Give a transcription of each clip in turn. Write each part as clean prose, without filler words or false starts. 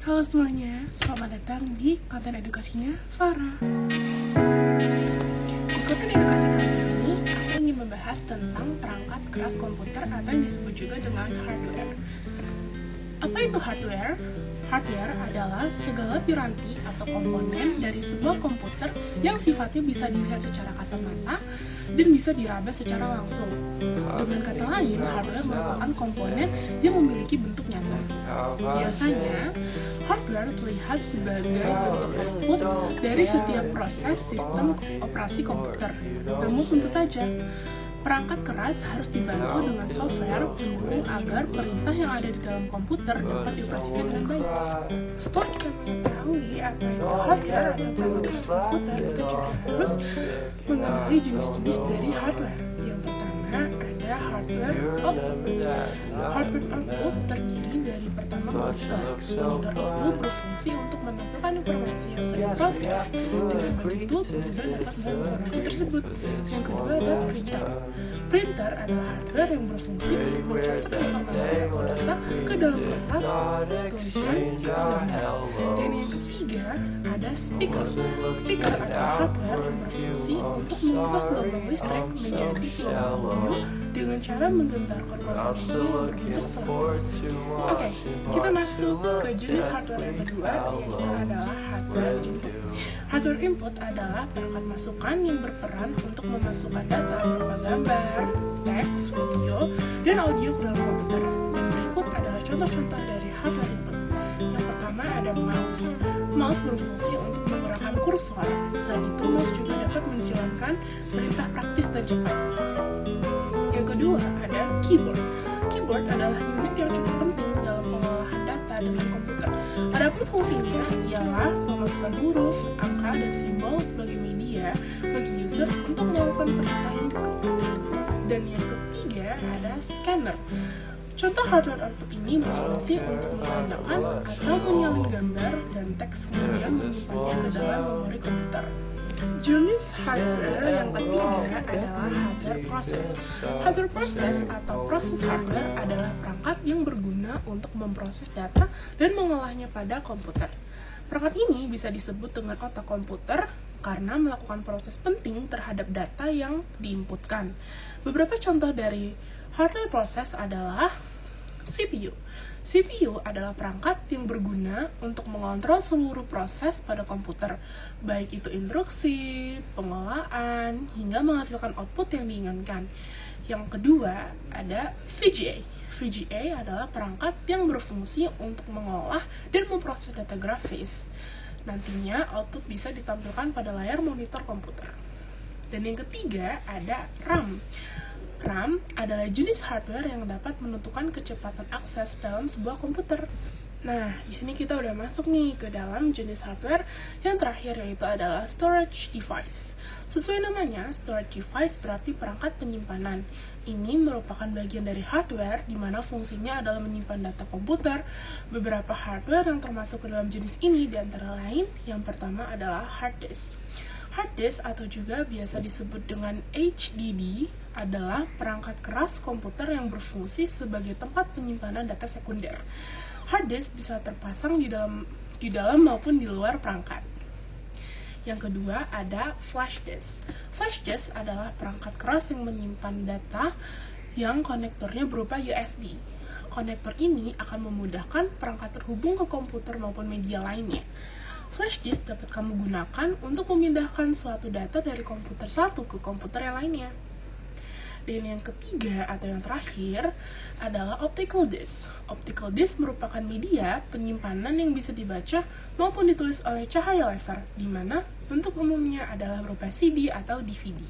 Halo semuanya, selamat datang di konten edukasinya Farah. Di konten edukasi kali ini, aku ingin membahas tentang perangkat keras komputer atau yang disebut juga dengan hardware. Apa itu hardware? Hardware adalah segala piranti atau komponen dari sebuah komputer yang sifatnya bisa dilihat secara kasat mata dan bisa diraba secara langsung. Dengan kata lain, hardware merupakan komponen yang memiliki bentuk nyata. Biasanya, hardware terlihat sebagai bentuk output dari setiap proses sistem operasi komputer. Namun tentu saja, perangkat keras harus dibantu dengan software pendukung agar perintah yang ada di dalam komputer dapat dioperasikan dengan baik. Setelah kita mengetahui apa itu hardware atau perangkat keras komputer, kita juga harus mengenali jenis-jenis dari hardware. Yang pertama ada hardware output. Hardware output terdiri dari pertama monitor. Monitor itu berfungsi untuk menampilkan informasi yang sudah diproses. Dengan begitu, pengguna dapat melihat informasi tersebut. Yang kedua ada printer. Printer adalah hardware yang berfungsi untuk mencetak informasi atau data ke dalam kertas, tulisan, atau gambar. Dan yang ketiga ada speaker. Speaker adalah hardware yang berfungsi untuk mengubah gelombang listrik menjadi gelombang audio dengan cara menggentarkan gelombang itu yang berbentuk selang. Oke, kita masuk ke jenis hardware yang kedua, yaitu adalah hardware input. Hardware input adalah perangkat masukan yang berperan untuk memasukkan data berupa gambar, teks, video, dan audio ke dalam komputer. Dan berikut adalah contoh-contoh dari hardware input. Yang pertama ada mouse. Mouse berfungsi untuk menggerakkan kursor. Selain itu, mouse juga dapat menjalankan perintah praktis dan cepat. Yang kedua ada keyboard. Keyboard adalah unit yang cukup penting dalam pengolahan data dengan komputer. Adapun fungsinya ialah memasukkan huruf, angka, dan simbol sebagai media bagi user untuk melakukan perintah yang diperlukan. Dan yang ketiga ada scanner. Contoh hardware output ini berfungsi untuk menandakan atau menyalin gambar dan teks kemudian menyimpannya ke dalam memori komputer. Jenis hardware yang ketiga adalah hardware process. Hardware process atau proses hardware adalah perangkat yang berguna untuk memproses data dan mengolahnya pada komputer. Perangkat ini bisa disebut dengan otak komputer karena melakukan proses penting terhadap data yang diinputkan. Beberapa contoh dari hardware process adalah CPU. CPU adalah perangkat yang berguna untuk mengontrol seluruh proses pada komputer, baik itu instruksi, pengolahan, hingga menghasilkan output yang diinginkan. Yang kedua, ada VGA. VGA adalah perangkat yang berfungsi untuk mengolah dan memproses data grafis. Nantinya, output bisa ditampilkan pada layar monitor komputer. Dan yang ketiga, ada RAM. RAM adalah jenis hardware yang dapat menentukan kecepatan akses dalam sebuah komputer. Nah, di sini kita udah masuk nih ke dalam jenis hardware yang terakhir, yaitu adalah storage device. Sesuai namanya, storage device berarti perangkat penyimpanan. Ini merupakan bagian dari hardware di mana fungsinya adalah menyimpan data komputer. Beberapa hardware yang termasuk ke dalam jenis ini diantara lain, yang pertama adalah hard disk. Hard disk atau juga biasa disebut dengan HDD adalah perangkat keras komputer yang berfungsi sebagai tempat penyimpanan data sekunder. Hard disk bisa terpasang di dalam maupun di luar perangkat. Yang kedua ada flash disk. Flash disk adalah perangkat keras yang menyimpan data yang konektornya berupa USB. Konektor ini akan memudahkan perangkat terhubung ke komputer maupun media lainnya. Flash disk dapat kamu gunakan untuk memindahkan suatu data dari komputer satu ke komputer yang lainnya. Dan yang ketiga atau yang terakhir adalah optical disk. Optical disk merupakan media penyimpanan yang bisa dibaca maupun ditulis oleh cahaya laser, di mana bentuk umumnya adalah berupa CD atau DVD.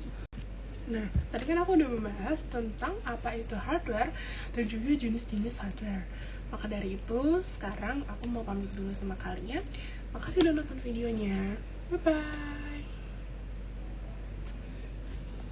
Nah, tadi kan aku udah membahas tentang apa itu hardware dan juga jenis-jenis hardware. Maka dari itu, sekarang aku mau pamit dulu sama kalian. Makasih udah nonton videonya. Bye-bye.